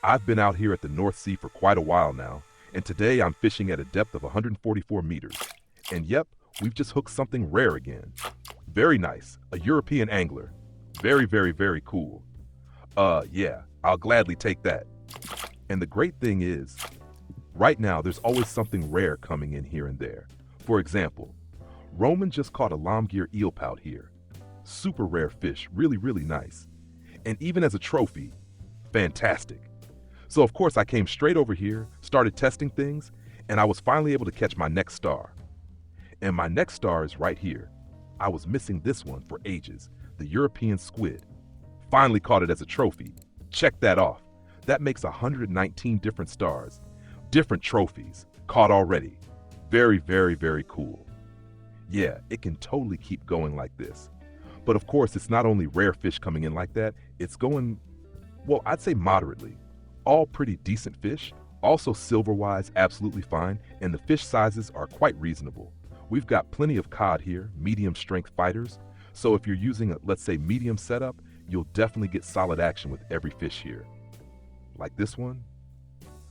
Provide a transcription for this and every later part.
I've been out here at the North Sea for quite a while now, and today I'm fishing at a depth of 144 meters. And yep, we've just hooked something rare again. Very nice, a European angler. Very, very, very cool. Yeah, I'll gladly take that. And the great thing is, right now there's always something rare coming in here and there. For example, Roman just caught a lomgear eelpout here. Super rare fish, really, really nice. And even as a trophy, fantastic. So of course I came straight over here, started testing things, and I was finally able to catch my next star. And my next star is right here. I was missing this one for ages, the European squid. Finally caught it as a trophy. Check that off. That makes 119 different stars, different trophies, caught already. Very, very, very cool. Yeah, it can totally keep going like this. But of course, it's not only rare fish coming in like that, it's going, well, I'd say moderately. All pretty decent fish, also silver-wise absolutely fine, and the fish sizes are quite reasonable. We've got plenty of cod here, medium-strength fighters, so if you're using a, let's say, medium setup, you'll definitely get solid action with every fish here. Like this one,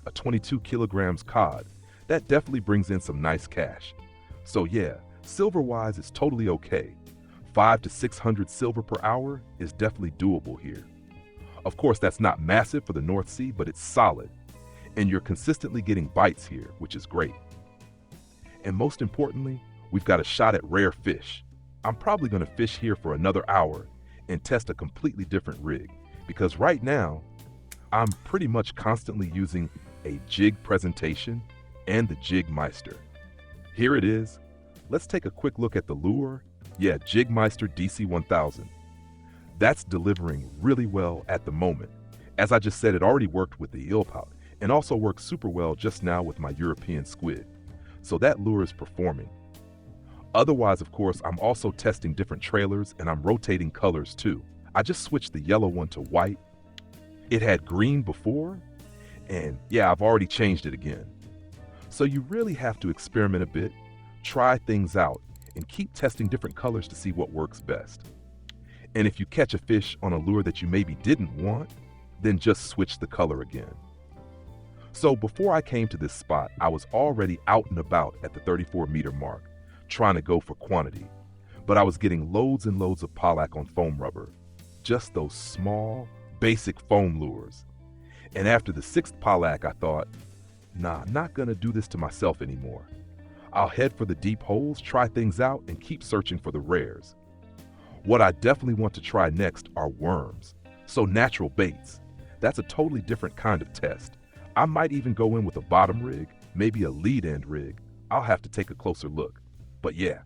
a 22 kilograms cod. That definitely brings in some nice cash. So yeah, silver-wise is totally okay. 500 to 600 silver per hour is definitely doable here. Of course, that's not massive for the North Sea, but it's solid. And you're consistently getting bites here, which is great. And most importantly, we've got a shot at rare fish. I'm probably going to fish here for another hour and test a completely different rig, because right now, I'm pretty much constantly using a jig presentation and the Jigmeister. Here it is. Let's take a quick look at the lure. Yeah, Jigmeister DC1000. That's delivering really well at the moment. As I just said, it already worked with the eelpout and also works super well just now with my European squid. So that lure is performing. Otherwise, of course, I'm also testing different trailers and I'm rotating colors too. I just switched the yellow one to white. It had green before, and yeah, I've already changed it again. So you really have to experiment a bit, try things out, and keep testing different colors to see what works best. And if you catch a fish on a lure that you maybe didn't want, then just switch the color again. So before I came to this spot, I was already out and about at the 34-meter mark, trying to go for quantity. But I was getting loads and loads of pollack on foam rubber. Just those small, basic foam lures. And after the 6th pollack, I thought, nah, I'm not gonna do this to myself anymore. I'll head for the deep holes, try things out, and keep searching for the rares. What I definitely want to try next are worms. So natural baits. That's a totally different kind of test. I might even go in with a bottom rig, maybe a lead end rig. I'll have to take a closer look. But yeah,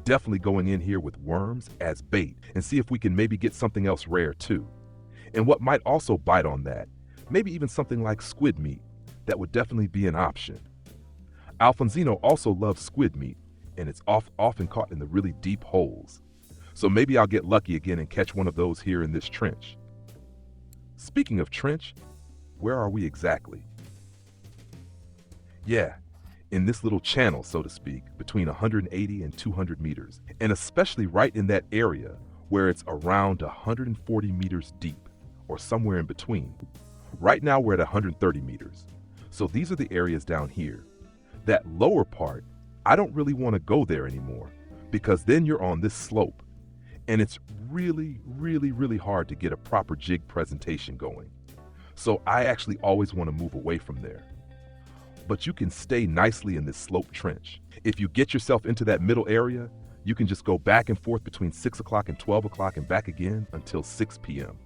definitely going in here with worms as bait and see if we can maybe get something else rare too. And what might also bite on that, maybe even something like squid meat. That would definitely be an option. Alfonzino also loves squid meat, and it's often caught in the really deep holes. So maybe I'll get lucky again and catch one of those here in this trench. Speaking of trench, where are we exactly? Yeah, in this little channel, so to speak, between 180 and 200 meters, and especially right in that area where it's around 140 meters deep, or somewhere in between. Right now we're at 130 meters. So these are the areas down here. That lower part, I don't really want to go there anymore, because then you're on this slope. And it's really, really, really hard to get a proper jig presentation going. So I actually always want to move away from there. But you can stay nicely in this slope trench. If you get yourself into that middle area, you can just go back and forth between 6 o'clock and 12 o'clock and back again until 6 p.m.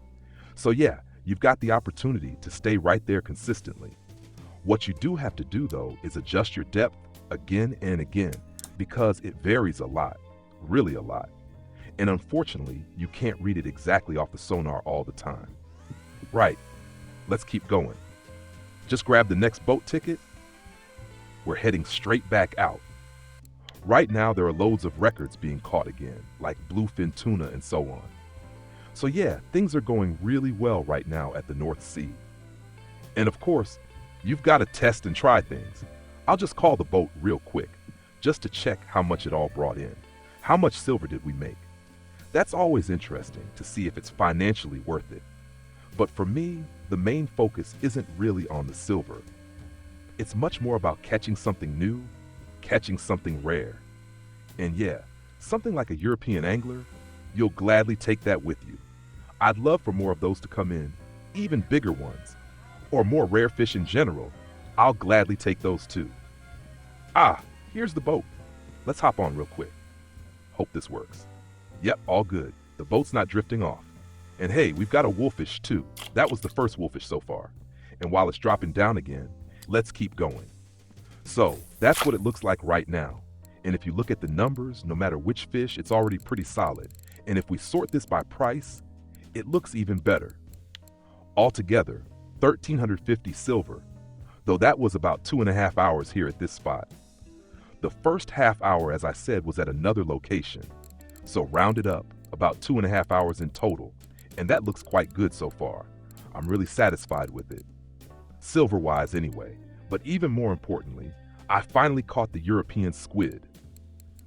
So yeah, you've got the opportunity to stay right there consistently. What you do have to do though is adjust your depth again and again, because it varies a lot, really a lot. And unfortunately, you can't read it exactly off the sonar all the time. Right, let's keep going. Just grab the next boat ticket. We're heading straight back out. Right now, there are loads of records being caught again, like bluefin tuna and so on. So yeah, things are going really well right now at the North Sea. And of course, you've got to test and try things. I'll just call the boat real quick, just to check how much it all brought in. How much silver did we make? That's always interesting to see if it's financially worth it. But for me, the main focus isn't really on the silver. It's much more about catching something new, catching something rare. And yeah, something like a European angler, you'll gladly take that with you. I'd love for more of those to come in, even bigger ones, or more rare fish in general. I'll gladly take those too. Ah, here's the boat. Let's hop on real quick. Hope this works. Yep, all good. The boat's not drifting off. And hey, we've got a wolfish too. That was the first wolfish so far. And while it's dropping down again, let's keep going. So, that's what it looks like right now. And if you look at the numbers, no matter which fish, it's already pretty solid. And if we sort this by price, it looks even better. Altogether, 1,350 silver, though that was about 2.5 hours here at this spot. The first half hour, as I said, was at another location. So rounded up, about 2.5 hours in total, and that looks quite good so far. I'm really satisfied with it. Silver-wise anyway, but even more importantly, I finally caught the European squid.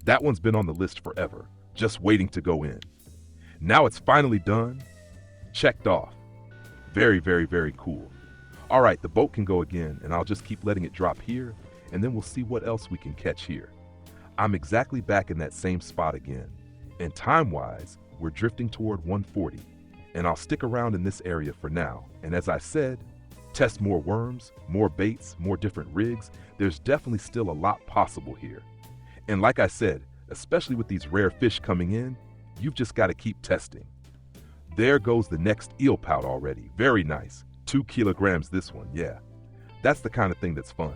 That one's been on the list forever, just waiting to go in. Now it's finally done, checked off. Very, very, very cool. All right, the boat can go again, and I'll just keep letting it drop here, and then we'll see what else we can catch here. I'm exactly back in that same spot again, and time-wise, we're drifting toward 140, and I'll stick around in this area for now, and as I said, test more worms, more baits, more different rigs. There's definitely still a lot possible here. And like I said, especially with these rare fish coming in, you've just got to keep testing. There goes the next eel pout already. Very nice. 2 kilograms this one, yeah. That's the kind of thing that's fun.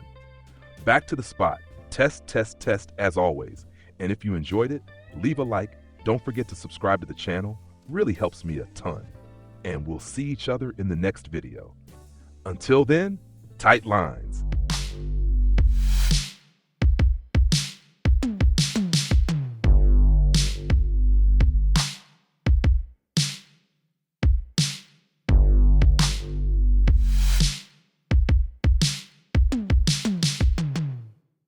Back to the spot. Test, test, test as always. And if you enjoyed it, leave a like. Don't forget to subscribe to the channel. Really helps me a ton. And we'll see each other in the next video. Until then, tight line.